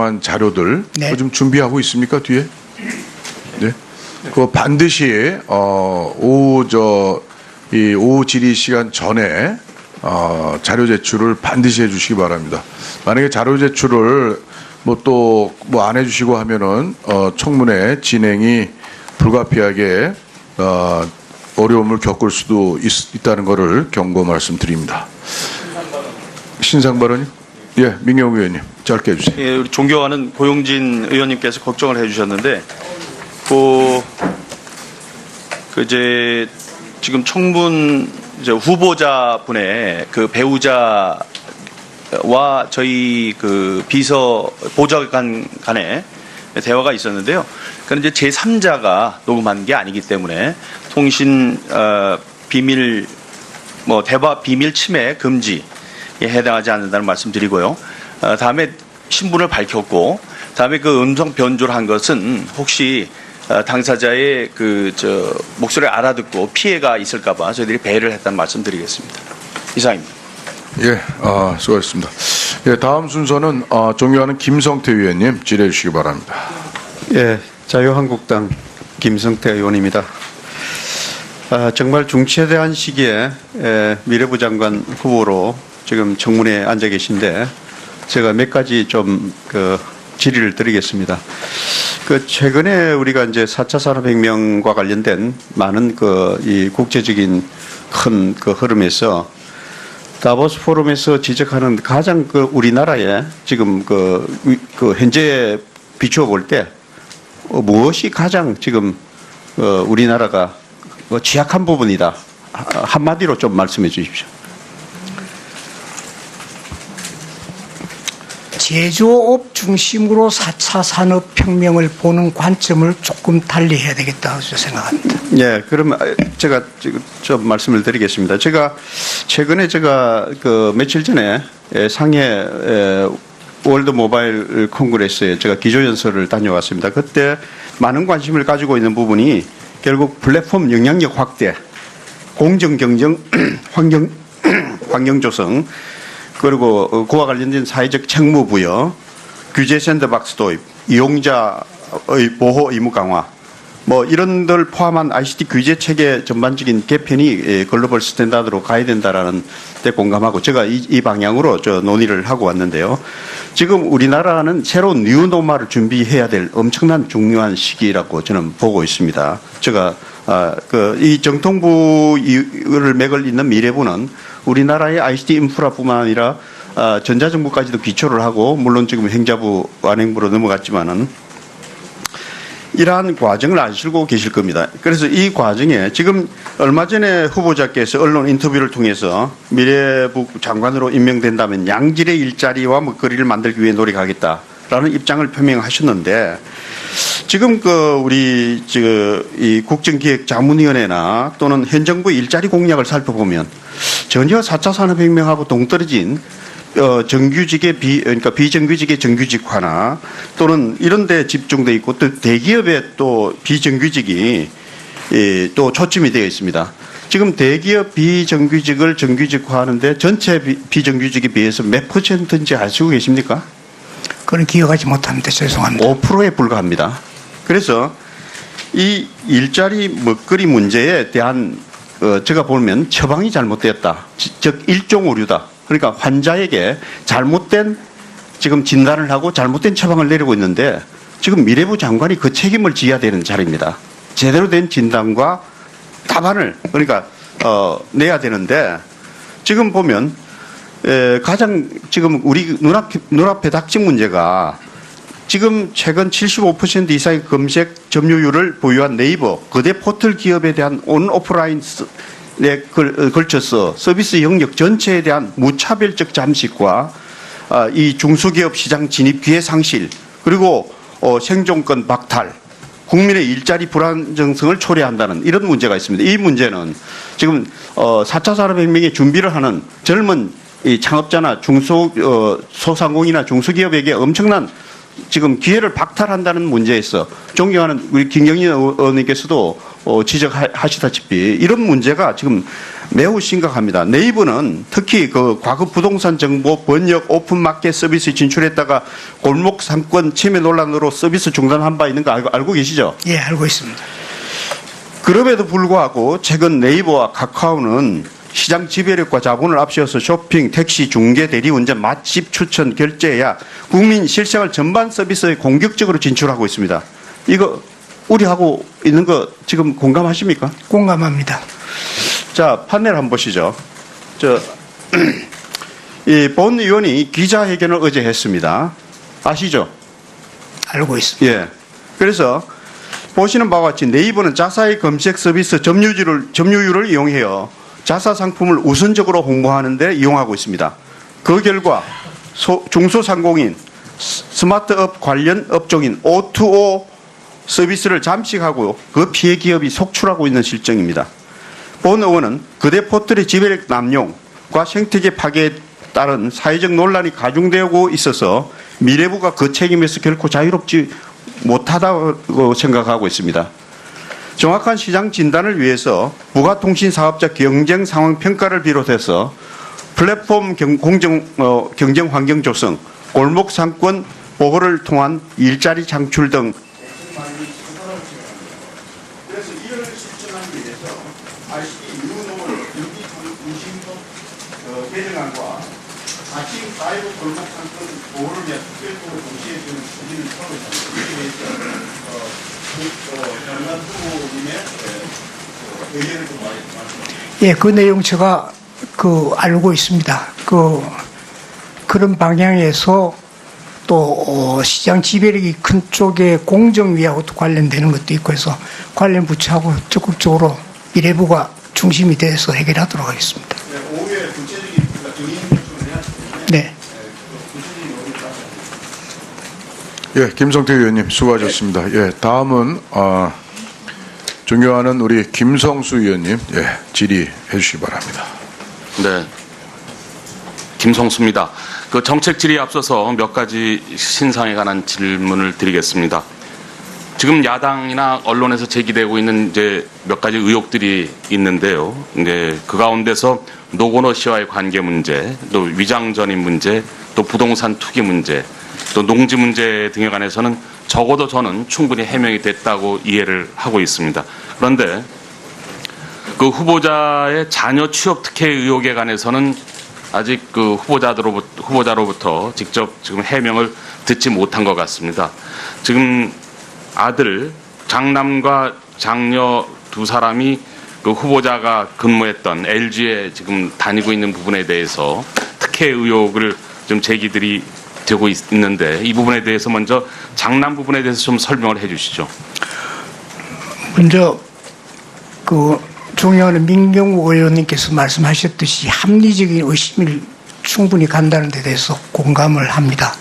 한 자료들 네. 좀 준비하고 있습니까 뒤에? 네. 그 반드시 오후 질의 시간 전에 자료 제출을 반드시 해주시기 바랍니다. 만약에 자료 제출을 또 안 해주시고 하면은 청문회 진행이 불가피하게 어려움을 겪을 수도 있다는 것을 경고 말씀드립니다. 신상 발언이? 예, 민경욱 의원님 짧게 해주세요. 예, 우리 존경하는 고용진 의원님께서 걱정을 해주셨는데, 이제 지금 청문 이제 후보자분의 그 배우자와 저희 그 비서 보좌관 간에 대화가 있었는데요. 그건 이제 제3자가 녹음한 게 아니기 때문에 통신 비밀 대화 비밀 침해 금지에 해당하지 않는다는 말씀드리고요. 다음에 신분을 밝혔고, 다음에 그 음성 변조를 한 것은 혹시 당사자의 목소리를 알아듣고 피해가 있을까봐 저희들이 배려를 했다는 말씀드리겠습니다. 이상입니다. 예, 수고하셨습니다. 예, 다음 순서는 존경하는 김성태 의원님 질의해 주시기 바랍니다. 예, 자유한국당 김성태 의원입니다. 정말 중차대한 시기에 미래부 장관 후보로 지금 청문회에 앉아 계신데, 제가 몇 가지 좀 질의를 드리겠습니다. 최근에 우리가 이제 4차 산업혁명과 관련된 많은 이 국제적인 큰 흐름에서 다보스 포럼에서 지적하는 가장 우리나라의 지금 현재 비추어 볼 때 무엇이 가장 지금 우리나라가 취약한 부분이다. 한마디로 좀 말씀해 주십시오. 제조업 중심으로 4차 산업혁명을 보는 관점을 조금 달리 해야 되겠다고 생각합니다. 예, 그러면 제가 좀 말씀을 드리겠습니다. 제가 최근에 며칠 전에 상해 월드 모바일 콩그레스에 제가 기조연설을 다녀왔습니다. 그때 많은 관심을 가지고 있는 부분이 결국 플랫폼 영향력 확대, 공정 경쟁, 환경 조성, 그리고 그와 관련된 사회적 책무 부여, 규제 샌드박스 도입, 이용자의 보호 의무 강화, 이런 들 포함한 ICT 규제 체계 전반적인 개편이 글로벌 스탠다드로 가야 된다라는 데 공감하고, 제가 이 방향으로 논의를 하고 왔는데요. 지금 우리나라는 새로운 뉴노멀을 준비해야 될 엄청난 중요한 시기라고 저는 보고 있습니다. 제가 이 정통부를 맥을 잇는 미래부는 우리나라의 ICT 인프라뿐만 아니라 전자정부까지도 기초를 하고, 물론 지금 행자부 완행부로 넘어갔지만은 이러한 과정을 아시고 계실 겁니다. 그래서 이 과정에 지금 얼마 전에 후보자께서 언론 인터뷰를 통해서 미래부 장관으로 임명된다면 양질의 일자리와 먹거리를 만들기 위해 노력하겠다라는 입장을 표명하셨는데, 지금 우리 이 국정기획자문위원회나 또는 현 정부의 일자리 공약을 살펴보면 전혀 4차 산업혁명하고 동떨어진 그러니까 비정규직의 정규직화나 또는 이런 데 집중되어 있고, 또 대기업의 또 비정규직이 또 초점이 되어 있습니다. 지금 대기업 비정규직을 정규직화하는데 전체 비정규직에 비해서 몇 %인지 아시고 계십니까? 그건 기억하지 못합니다. 죄송합니다. 5%에 불과합니다. 그래서 이 일자리 먹거리 문제에 대한 제가 보면 처방이 잘못되었다. 즉 일종 오류다. 그러니까 환자에게 잘못된 지금 진단을 하고 잘못된 처방을 내리고 있는데, 지금 미래부 장관이 그 책임을 져야 되는 자리입니다. 제대로 된 진단과 답안을 내야 되는데, 지금 보면 가장 지금 우리 눈앞에 닥친 문제가, 지금 최근 75% 이상의 검색 점유율을 보유한 네이버 거대 포털 기업에 대한 온오프라인에 걸쳐서 서비스 영역 전체에 대한 무차별적 잠식과 이 중소기업 시장 진입 기회 상실, 그리고 생존권 박탈, 국민의 일자리 불안정성을 초래한다는 이런 문제가 있습니다. 이 문제는 지금 4차 산업혁명에 준비를 하는 젊은 이 창업자나 소상공인이나 중소기업에게 엄청난 지금 기회를 박탈한다는 문제에서 존경하는 우리 김경진 의원님께서도 지적하시다시피 이런 문제가 지금 매우 심각합니다. 네이버는 특히 그 과거 부동산 정보 번역 오픈마켓 서비스 진출했다가 골목 상권 침해 논란으로 서비스 중단한 바 있는 거 알고 계시죠? 예, 알고 있습니다. 그럼에도 불구하고 최근 네이버와 카카오는 시장 지배력과 자본을 앞세워서 쇼핑, 택시, 중개, 대리운전, 맛집 추천, 결제, 예약, 국민 실생활 전반 서비스에 공격적으로 진출하고 있습니다. 이거 우려하고 있는 거 지금 공감하십니까? 공감합니다. 자, 판넬 한번 보시죠. 이 본 의원이 기자회견을 어제 했습니다. 아시죠? 알고 있습니다. 예. 그래서 보시는 바와 같이 네이버는 자사의 검색 서비스 점유율을 이용해요. 자사 상품을 우선적으로 홍보하는 데 이용하고 있습니다. 그 결과 중소상공인, 스마트업 관련 업종인 O2O 서비스를 잠식하고 그 피해 기업이 속출하고 있는 실정입니다. 본 의원은 그대 포털의 지배력 남용과 생태계 파괴에 따른 사회적 논란이 가중되고 있어서 미래부가 그 책임에서 결코 자유롭지 못하다고 생각하고 있습니다. 정확한 시장 진단을 위해서 부가통신 사업자 경쟁 상황 평가를 비롯해서 플랫폼 경쟁 환경 조성, 골목 상권 보호를 통한 일자리 창출 등 그래서 이를 실천하기 위해서 RCT 뉴노멀 유기 중심법 개정안과 가칭 사이버 골목 상권 보호를 위한 특별법을 동시에 지금 추진을 하고 있습니다. 이에 대해서 장관 후보님의 의견을 좀 말씀하시죠. 예, 그 내용 제가 알고 있습니다. 그런 방향에서 또 시장 지배력이 큰 쪽에 공정위하고도 관련되는 것도 있고 해서 관련 부처하고 적극적으로 미래부가 중심이 돼서 해결하도록 하겠습니다. 네, 오후에 구체적인 정의 요청을 해야 되는데 네. 구체적인 의견을 예, 김성태 의원님 수고하셨습니다. 예, 다음은 존경하는 우리 김성수 의원님 질의해 주시기 바랍니다. 네, 김성수입니다. 그 정책 질의에 앞서서 몇 가지 신상에 관한 질문을 드리겠습니다. 지금 야당이나 언론에서 제기되고 있는 이제 몇 가지 의혹들이 있는데요. 이제 그 가운데서 노건호 씨와의 관계 문제, 또 위장전입 문제, 또 부동산 투기 문제, 또 농지 문제 등에 관해서는 적어도 저는 충분히 해명이 됐다고 이해를 하고 있습니다. 그런데 그 후보자의 자녀 취업 특혜 의혹에 관해서는 아직 그 후보자로부터 직접 지금 해명을 듣지 못한 것 같습니다. 지금 아들 장남과 장녀 두 사람이 그 후보자가 근무했던 LG에 지금 다니고 있는 부분에 대해서 특혜 의혹을 좀 제기들이 되고 있는데 이 부분에 대해서 먼저 장남 부분에 대해서 좀 설명을 해주시죠. 먼저 존경하는 민경욱 의원님께서 말씀하셨듯이 합리적인 의심을 충분히 간다는 데 대해서 공감을 합니다.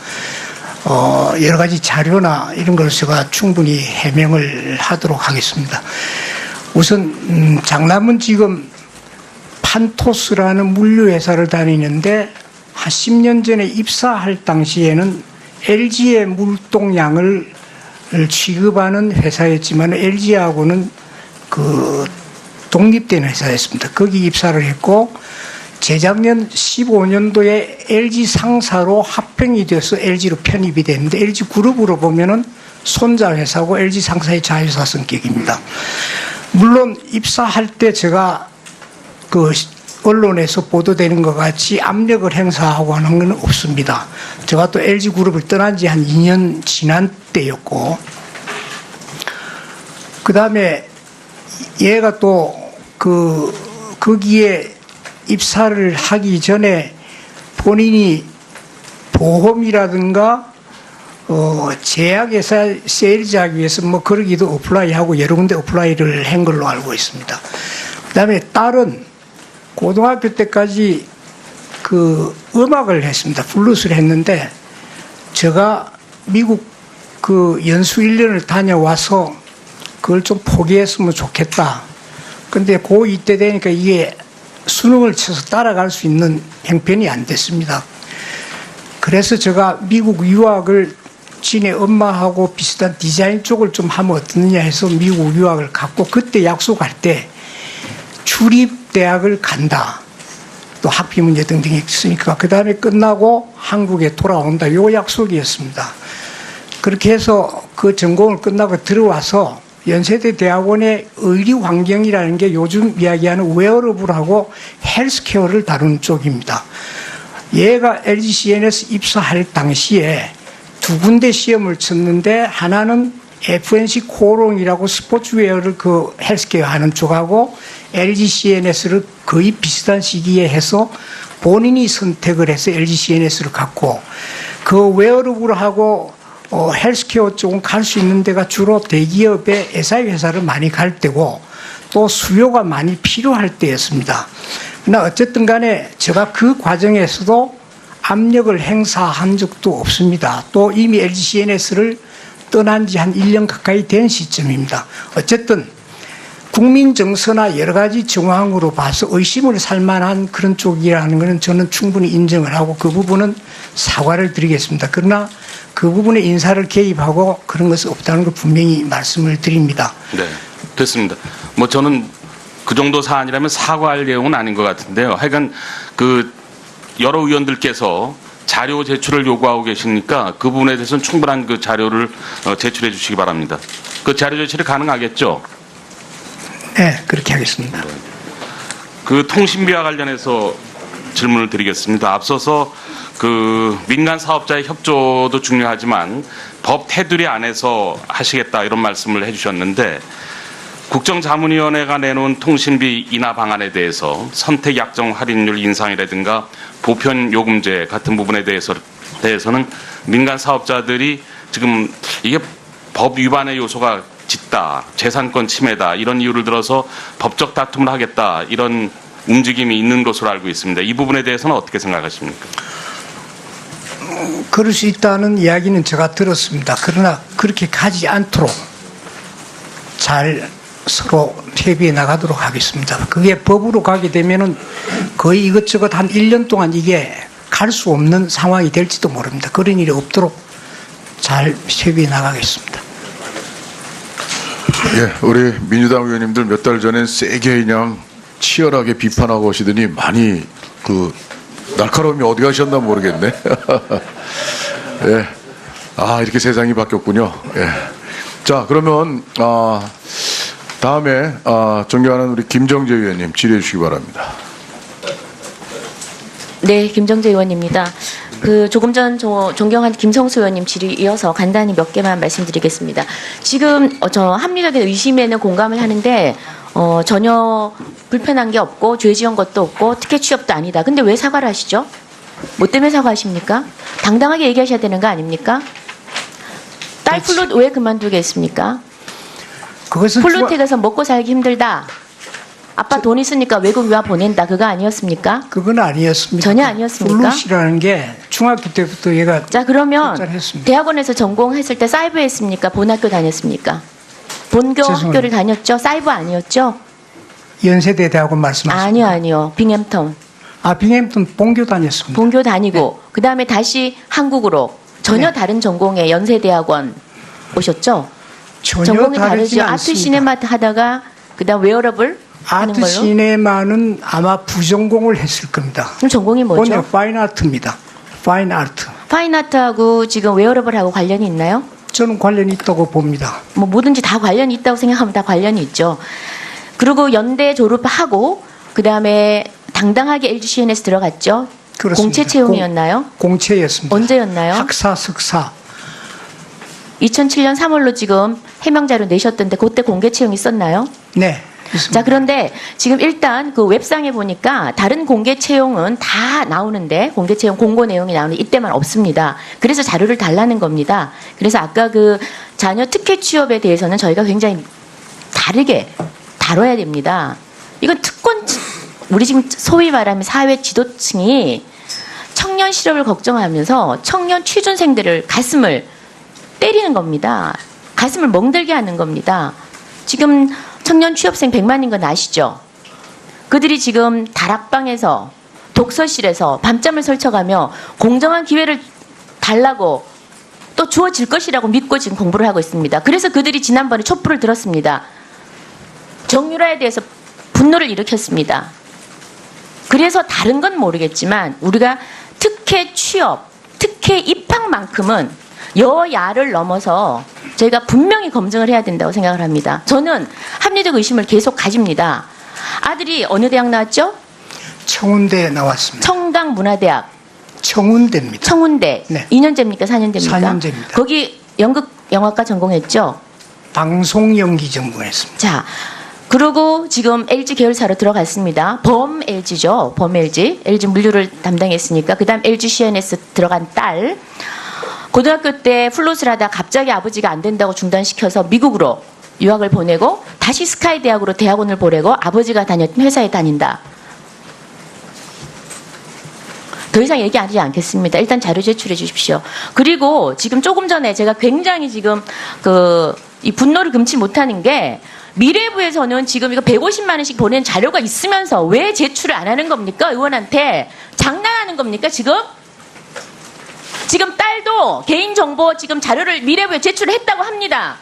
여러 가지 자료나 이런 걸 제가 충분히 해명을 하도록 하겠습니다. 우선 장남은 지금 판토스라는 물류회사를 다니는데 한 10년 전에 입사할 당시에는 LG의 물동량을 취급하는 회사였지만 LG하고는 독립된 회사였습니다. 거기 입사를 했고 재작년 15년도에 LG 상사로 합병이 돼서 LG로 편입이 됐는데 LG 그룹으로 보면은 손자 회사고 LG 상사의 자회사 성격입니다. 물론 입사할 때 제가 언론에서 보도되는 것 같이 압력을 행사하고 하는 건 없습니다. 제가 또 LG 그룹을 떠난 지 한 2년 지난 때였고 그 다음에 얘가 또 거기에 입사를 하기 전에 본인이 보험이라든가 제약회사 세일즈하기 위해서 그러기도 어플라이하고 여러 군데 어플라이를 한 걸로 알고 있습니다. 그 다음에 딸은 고등학교 때까지 음악을 했습니다. 플루스를 했는데 제가 미국 연수 1년을 다녀와서 그걸 좀 포기했으면 좋겠다. 근데 고2 때 되니까 이게 수능을 쳐서 따라갈 수 있는 형편이 안 됐습니다. 그래서 제가 미국 유학을 지네 엄마하고 비슷한 디자인 쪽을 좀 하면 어떻느냐 해서 미국 유학을 갔고 그때 약속할 때 출입 대학을 간다. 또 학비 문제 등등이 있으니까 그 다음에 끝나고 한국에 돌아온다. 요 약속이었습니다. 그렇게 해서 그 전공을 끝나고 들어와서 연세대 대학원의 의리 환경이라는 게 요즘 이야기하는 웨어러블하고 헬스케어를 다루는 쪽입니다. 얘가 LGCNS 입사할 당시에 두 군데 시험을 쳤는데 하나는 FNC 코롱이라고 스포츠웨어를 그 헬스케어 하는 쪽하고 LGCNS를 거의 비슷한 시기에 해서 본인이 선택을 해서 LGCNS를 갖고 그 웨어러블하고 헬스케어 쪽은 갈 수 있는 데가 주로 대기업의 SI 회사를 많이 갈 때고 또 수요가 많이 필요할 때였습니다. 그러나 어쨌든 간에 제가 그 과정에서도 압력을 행사한 적도 없습니다. 또 이미 LGCNS를 떠난 지 한 1년 가까이 된 시점입니다. 어쨌든 국민 정서나 여러 가지 정황으로 봐서 의심을 살 만한 그런 쪽이라는 것은 저는 충분히 인정을 하고 그 부분은 사과를 드리겠습니다. 그러나 그 부분에 인사를 개입하고 그런 것은 없다는 걸 분명히 말씀을 드립니다. 네, 됐습니다. 뭐 저는 그 정도 사안이라면 사과할 내용은 아닌 것 같은데요. 하여간 그 여러 의원들께서 자료 제출을 요구하고 계시니까 그 부분에 대해서는 충분한 그 자료를 제출해 주시기 바랍니다. 그 자료 제출이 가능하겠죠? 네, 그렇게 하겠습니다. 그 통신비와 관련해서 질문을 드리겠습니다. 앞서서 그 민간 사업자의 협조도 중요하지만 법 테두리 안에서 하시겠다 이런 말씀을 해주셨는데 국정자문위원회가 내놓은 통신비 인하 방안에 대해서 선택 약정 할인율 인상이라든가 보편 요금제 같은 부분에 대해서는 민간 사업자들이 지금 이게 법 위반의 요소가 짙다, 재산권 침해다 이런 이유를 들어서 법적 다툼을 하겠다 이런 움직임이 있는 것으로 알고 있습니다. 이 부분에 대해서는 어떻게 생각하십니까? 그럴 수 있다는 이야기는 제가 들었습니다. 그러나 그렇게 가지 않도록 잘 서로 협의해 나가도록 하겠습니다. 그게 법으로 가게 되면은 거의 이것저것 한 1년 동안 이게 갈 수 없는 상황이 될지도 모릅니다. 그런 일이 없도록 잘 협의해 나가겠습니다. 예, 우리 민주당 의원님들 몇 달 전엔 세게 그냥 치열하게 비판하고 오시더니 많이 그 날카로움이 어디 가셨나 모르겠네. 예, 아 이렇게 세상이 바뀌었군요. 예, 자 그러면 다음에 존경하는 우리 김정재 의원님 질의해 주시기 바랍니다. 네, 김정재 의원입니다. 그 조금 전 존경한 김성수 의원님 질의 이어서 간단히 몇 개만 말씀드리겠습니다. 지금 저 합리적인 의심에는 공감을 하는데 전혀 불편한 게 없고 죄 지은 것도 없고 특혜 취업도 아니다. 근데 왜 사과를 하시죠? 뭐 때문에 사과하십니까? 당당하게 얘기하셔야 되는 거 아닙니까? 딸 플룻 왜 그만두겠습니까? 그것은 플루텍에서 먹고 살기 힘들다. 아빠 돈 있으니까 외국 유학 보낸다. 그거 아니었습니까? 그건 아니었습니다. 전혀 아니었습니까? 플룻이라는 게 중학교 때부터 얘가 자, 그러면 했습니다. 대학원에서 전공했을 때 사이버 했습니까? 본학교 다녔습니까? 본교 죄송합니다. 학교를 다녔죠? 사이버 아니었죠? 연세대 대학원 말씀하십니까? 아니요. 빙햄턴. 빙햄턴 본교 다녔습니다. 본교 다니고 그다음에 다시 한국으로 전혀 네. 다른 전공의 연세대학원 오셨죠? 전혀 전공이 다르죠. 다르지 아트 않습니다. 시네마 하다가 그다음 웨어러블 하는 아트 걸로. 시네마는 아마 부전공을 했을 겁니다. 그럼 전공이 뭐죠? 본래 파인 아트입니다. 파인 아트. 파인아트하고 지금 웨어러블하고 관련이 있나요? 저는 관련이 있다고 봅니다. 뭐 뭐든지 다 관련이 있다고 생각하면 다 관련이 있죠. 그리고 연대 졸업하고 그다음에 당당하게 LGCNS 들어갔죠. 그렇습니다. 공채 채용이었나요? 공채였습니다. 언제였나요? 학사, 석사. 2007년 3월로 지금 해명자료 내셨던데 그때 공개 채용 있었나요? 네. 있습니다. 자, 그런데 지금 일단 그 웹상에 보니까 다른 공개 채용은 다 나오는데 공개 채용 공고 내용이 나오는데 이때만 없습니다. 그래서 자료를 달라는 겁니다. 그래서 아까 그 자녀 특혜 취업에 대해서는 저희가 굉장히 다르게 다뤄야 됩니다. 이건 특권, 우리 지금 소위 말하면 사회 지도층이 청년 실업을 걱정하면서 청년 취준생들을 가슴을 때리는 겁니다. 가슴을 멍들게 하는 겁니다. 지금 청년 취업생 100만인 건 아시죠? 그들이 지금 다락방에서 독서실에서 밤잠을 설쳐가며 공정한 기회를 달라고 또 주어질 것이라고 믿고 지금 공부를 하고 있습니다. 그래서 그들이 지난번에 촛불을 들었습니다. 정유라에 대해서 분노를 일으켰습니다. 그래서 다른 건 모르겠지만 우리가 특혜 취업, 특혜 입학만큼은 여야를 넘어서 저희가 분명히 검증을 해야 된다고 생각을 합니다. 저는 합리적 의심을 계속 가집니다. 아들이 어느 대학 나왔죠? 청운대에 나왔습니다. 청강문화대학, 청운대입니다. 청운대. 네. 2년제입니까? 4년제입니까? 4년제입니다. 거기 연극 영화과 전공했죠? 방송연기 전공했습니다. 자, 그리고 지금 LG 계열사로 들어갔습니다. 범 LG죠. 범 LG. LG 물류를 담당했으니까. 그 다음 LG CNS 들어간 딸. 고등학교 때 플롯을 하다 갑자기 아버지가 안 된다고 중단시켜서 미국으로 유학을 보내고 다시 스카이 대학으로 대학원을 보내고 아버지가 다녔던 회사에 다닌다. 더 이상 얘기하지 않겠습니다. 일단 자료 제출해 주십시오. 그리고 지금 조금 전에 제가 굉장히 지금 이 분노를 금치 못하는 게 미래부에서는 지금 이거 150만 원씩 보낸 자료가 있으면서 왜 제출을 안 하는 겁니까? 의원한테 장난하는 겁니까? 지금 딸도 개인정보 지금 자료를 미래부에 제출했다고 합니다.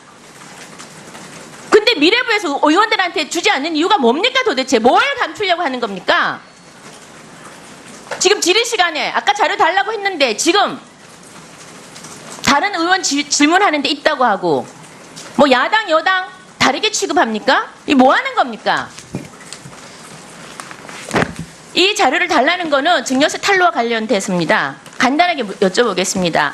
근데 미래부에서 의원들한테 주지 않는 이유가 뭡니까 도대체? 뭘 감추려고 하는 겁니까? 지금 질의 시간에 아까 자료 달라고 했는데 지금 다른 의원 질문하는데 있다고 하고 뭐 야당 여당 다르게 취급합니까? 이 뭐 하는 겁니까? 이 자료를 달라는 거는 증여세 탈루와 관련돼서입니다. 간단하게 여쭤보겠습니다.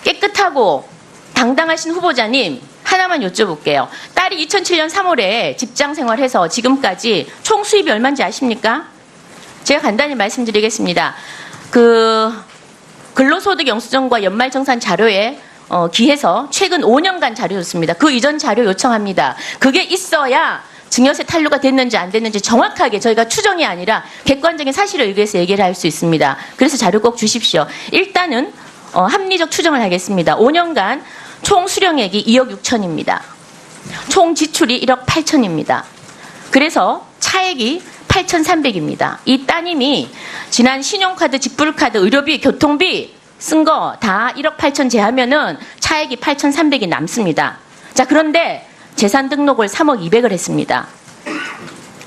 깨끗하고 당당하신 후보자님 하나만 여쭤볼게요. 딸이 2007년 3월에 직장 생활해서 지금까지 총 수입이 얼마인지 아십니까? 제가 간단히 말씀드리겠습니다. 근로소득 영수증과 연말정산 자료에 기해서 최근 5년간 자료였습니다. 그 이전 자료 요청합니다. 그게 있어야 증여세 탈루가 됐는지 안 됐는지 정확하게 저희가 추정이 아니라 객관적인 사실에 의해서 얘기를 할 수 있습니다. 그래서 자료 꼭 주십시오. 일단은 합리적 추정을 하겠습니다. 5년간 총 수령액이 2억 6천입니다. 총 지출이 1억 8천입니다. 그래서 차액이 8,300입니다. 이 따님이 지난 신용카드, 직불카드, 의료비, 교통비 쓴 거 다 1억 8천 제하면은 차액이 8,300이 남습니다. 자, 그런데 재산 등록을 3억 200을 했습니다.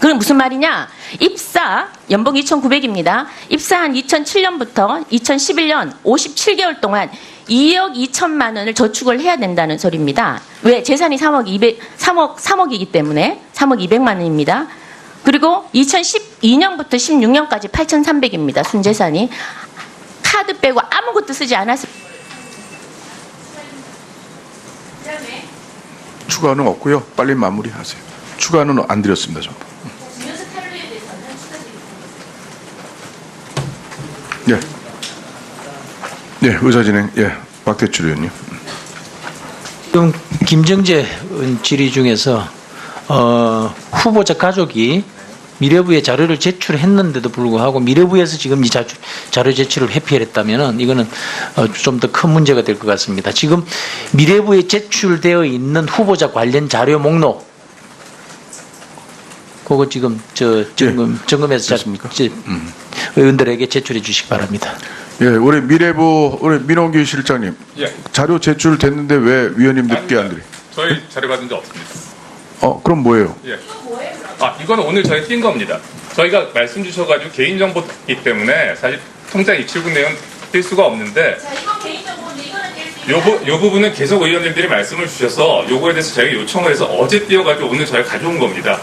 그건 무슨 말이냐? 입사, 연봉 2,900입니다. 입사한 2007년부터 2011년 57개월 동안 2억 2천만 원을 저축을 해야 된다는 소리입니다. 왜? 재산이 3억이기 때문에 3억 200만 원입니다. 그리고 2012년부터 16년까지 8,300입니다. 순재산이. 카드 빼고 아무것도 쓰지 않았습니다. 추가는 없고요. 빨리 마무리하세요. 추가는 안 드렸습니다. 전부. 네. 네, 의사진행. 예, 박대출 의원님. 지금 김정재 의원 질의 중에서 후보자 가족이 미래부에 자료를 제출했는데도 불구하고 미래부에서 지금 이 자료 제출을 회피했다면은 이거는 좀 더 큰 문제가 될 것 같습니다. 지금 미래부에 제출되어 있는 후보자 관련 자료 목록 그거 지금 점검해서 의원들에게 제출해 주시기 바랍니다. 예, 우리 미래부 우리 민원기 실장님. 예. 자료 제출됐는데 왜 위원님들께 안 드리? 저희 자료 받은 적 없습니다. 그럼 뭐예요? 예. 이거는 오늘 저희 띈 겁니다. 저희가 말씀 주셔가지고 개인정보이기 때문에 사실 통장 입출금 내용 뗄 수가 없는데 자, 이건 개인정보인데 이거는 뗄 수 요 부분은 계속 의원님들이 말씀을 주셔서 요거에 대해서 저희가 요청을 해서 어제 띄어가지고 오늘 저희가 가져온 겁니다.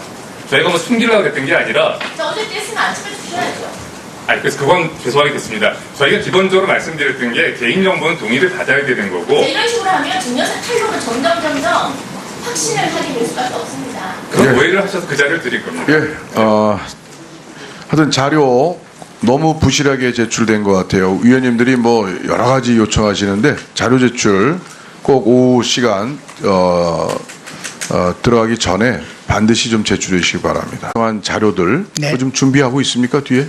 저희가 뭐 숨기려고 했던 게 아니라 자, 어제 뗐으면 아침에 주셔야죠. 그래서 그건 죄송하겠습니다. 저희가 기본적으로 말씀드렸던 게 개인정보는 동의를 받아야 되는 거고 이런 식으로 하면 증여세 탈루는 점점 확신을 하게 될 수밖에 없습니다. 그런 예. 오해를 하셔서 그 자료를 드릴 겁니다. 예, 하여튼 자료 너무 부실하게 제출된 것 같아요. 위원님들이 뭐 여러 가지 요청하시는데 자료 제출 꼭 오후 시간 들어가기 전에 반드시 좀 제출해 주시기 바랍니다. 그동안 자료들 네. 그거 좀 준비하고 있습니까 뒤에?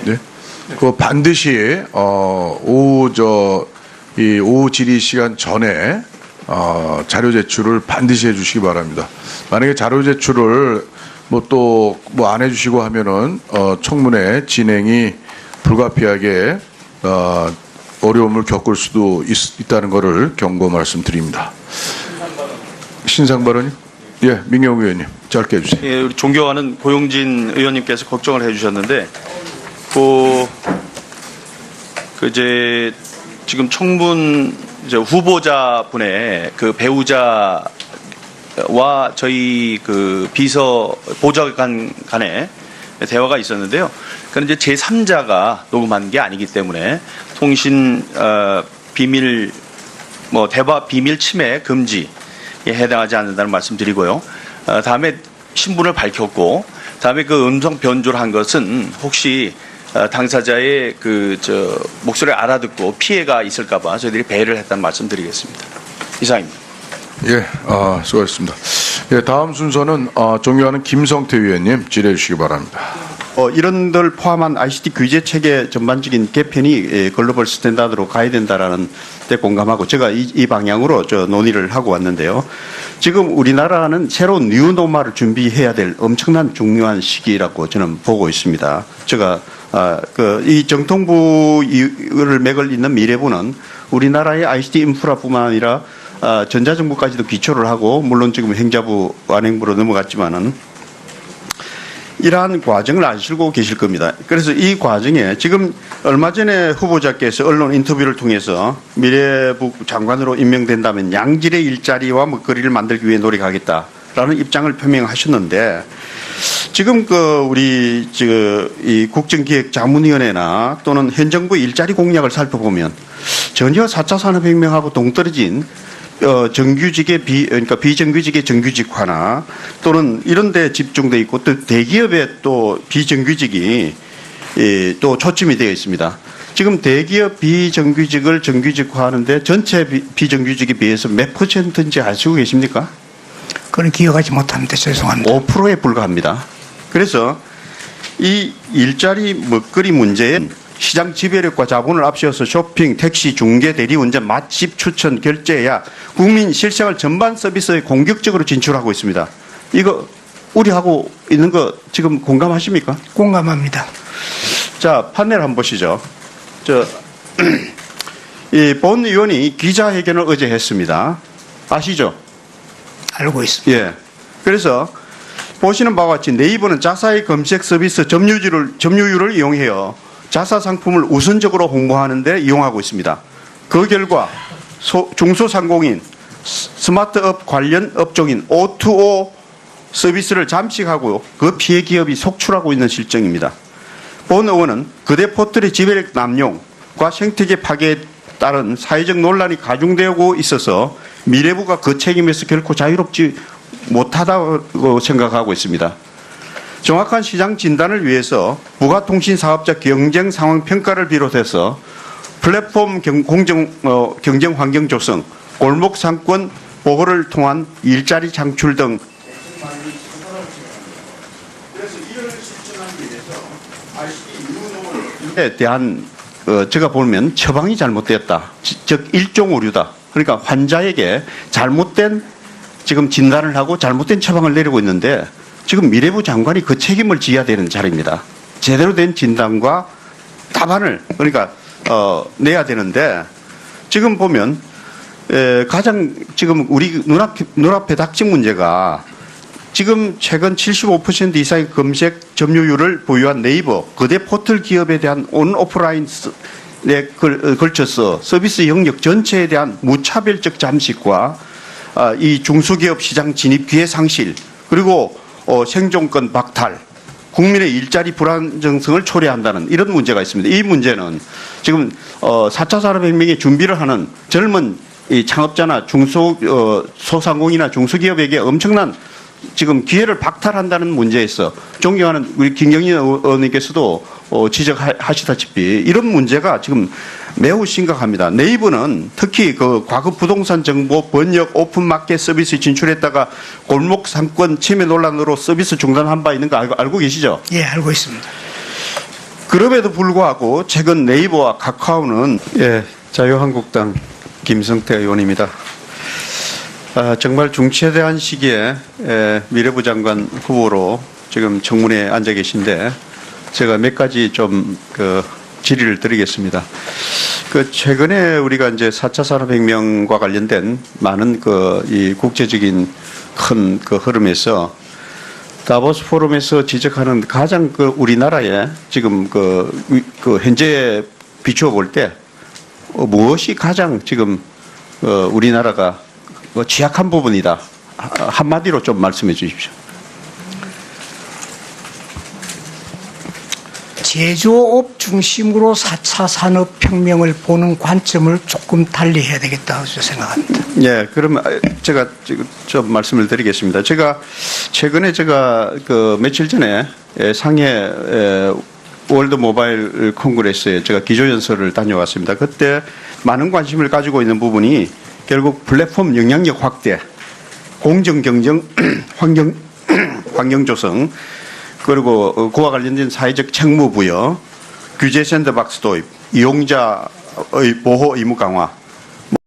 네. 그거 반드시 오후 질의 시간 전에 자료 제출을 반드시 해주시기 바랍니다. 만약에 자료 제출을 안 해주시고 하면은 청문회 진행이 불가피하게 어려움을 겪을 수도 있다는 것을 경고 말씀드립니다. 신상 발언이? 예, 민경 의원님 짧게 해주세요. 예, 우리 존경하는 고용진 의원님께서 걱정을 해주셨는데, 이제 지금 청문 이제 후보자분의 그 배우자와 저희 그 비서 보좌관 간에 대화가 있었는데요. 그건 이제 제3자가 녹음한 게 아니기 때문에 통신 비밀 대화 비밀 침해 금지에 해당하지 않는다는 말씀드리고요. 다음에 신분을 밝혔고, 다음에 그 음성 변조를 한 것은 혹시 당사자의 목소리를 알아듣고 피해가 있을까봐 저희들이 배려를 했다는 말씀드리겠습니다. 이상입니다. 예, 수고하셨습니다. 예, 다음 순서는 존경하는 김성태 위원님 질의해 주시기 바랍니다. 이런들 포함한 ICT 규제 체계 전반적인 개편이 글로벌 스탠다드로 가야 된다라는 데 공감하고 제가 이 방향으로 논의를 하고 왔는데요. 지금 우리나라는 새로운 뉴노멀을 준비해야 될 엄청난 중요한 시기라고 저는 보고 있습니다. 제가 이 정통부를 맥을 잇는 미래부는 우리나라의 ICT 인프라뿐만 아니라 전자정부까지도 기초를 하고, 물론 지금 행자부 완행부로 넘어갔지만은 이러한 과정을 아시고 계실 겁니다. 그래서 이 과정에 지금 얼마 전에 후보자께서 언론 인터뷰를 통해서 미래부 장관으로 임명된다면 양질의 일자리와 먹거리를 만들기 위해 노력하겠다라는 입장을 표명하셨는데, 지금 우리 이 국정기획자문위원회나 또는 현 정부 일자리 공약을 살펴보면 전혀 4차 산업혁명하고 동떨어진 정규직의 그러니까 비정규직의 정규직화나 또는 이런 데 집중돼 있고, 또 대기업의 또 비정규직이 또 초점이 되어 있습니다. 지금 대기업 비정규직을 정규직화하는데 전체 비정규직에 비해서 몇 %인지 아시고 계십니까? 그건 기억하지 못합니다. 죄송합니다. 5%에 불과합니다. 그래서 이 일자리 먹거리 문제엔 시장 지배력과 자본을 앞세워서 쇼핑, 택시, 중개, 대리운전, 맛집 추천, 결제, 예약, 국민 실생활 전반 서비스에 공격적으로 진출하고 있습니다. 이거 우려하고 있는 거 지금 공감하십니까? 공감합니다. 자, 판넬 한번 보시죠. 이 본 의원이 기자회견을 어제 했습니다. 아시죠? 알고 있습니다. 예. 그래서 보시는 바와 같이 네이버는 자사의 검색 서비스 점유율을 이용해요. 자사 상품을 우선적으로 홍보하는 데 이용하고 있습니다. 그 결과 중소상공인, 스마트업 관련 업종인 O2O 서비스를 잠식하고 그 피해 기업이 속출하고 있는 실정입니다. 본 의원은 그대 포털의 지배력 남용과 생태계 파괴에 따른 사회적 논란이 가중되고 있어서 미래부가 그 책임에서 결코 자유롭지 못하다고 생각하고 있습니다. 정확한 시장 진단을 위해서 부가통신 사업자 경쟁 상황 평가를 비롯해서 플랫폼 경쟁 환경 조성, 골목 상권 보호를 통한 일자리 창출 등 에 대한 제가 보면 처방이 잘못되었다. 즉 일종 오류다. 그러니까 환자에게 잘못된 지금 진단을 하고 잘못된 처방을 내리고 있는데, 지금 미래부 장관이 그 책임을 져야 되는 자리입니다. 제대로 된 진단과 답안을 그러니까 내야 되는데, 지금 보면 가장 지금 우리 눈앞에 닥친 문제가, 지금 최근 75% 이상의 검색 점유율을 보유한 네이버 거대 포털 기업에 대한 온오프라인에 걸쳐서 서비스 영역 전체에 대한 무차별적 잠식과 이 중소기업 시장 진입 기회 상실, 그리고 생존권 박탈, 국민의 일자리 불안정성을 초래한다는 이런 문제가 있습니다. 이 문제는 지금 4차 산업혁명에 준비를 하는 젊은 이 창업자나 소상공인이나 중소기업에게 엄청난 지금 기회를 박탈한다는 문제에서 존경하는 우리 김경진 의원님께서도 지적하시다시피 이런 문제가 지금 매우 심각합니다. 네이버는 특히 그 과거 부동산 정보 번역 오픈마켓 서비스 진출했다가 골목 상권 침해 논란으로 서비스 중단한 바 있는 거 알고 계시죠? 예, 알고 있습니다. 그럼에도 불구하고 최근 네이버와 카카오는 자유한국당 김성태 의원입니다. 정말 중차대한 시기에 미래부 장관 후보로 지금 청문회에 앉아 계신데, 제가 몇 가지 좀 질의를 드리겠습니다. 최근에 우리가 이제 4차 산업혁명과 관련된 많은 이 국제적인 큰 그 흐름에서 다보스 포럼에서 지적하는 가장 그 우리나라의 지금 그 현재 비추어 볼 때 무엇이 가장 지금 우리나라가 취약한 부분이다. 한마디로 좀 말씀해 주십시오. 제조업 중심으로 4차 산업혁명을 보는 관점을 조금 달리 해야 되겠다고 생각합니다. 예, 그러면 제가 지금 좀 말씀을 드리겠습니다. 제가 최근에 그 며칠 전에 상해 월드 모바일 콩그레스에 제가 기조연설을 다녀왔습니다. 그때 많은 관심을 가지고 있는 부분이 결국 플랫폼 영향력 확대, 공정 경쟁, 환경 조성, 그리고 그와 관련된 사회적 책무 부여, 규제 샌드박스 도입, 이용자의 보호 의무 강화,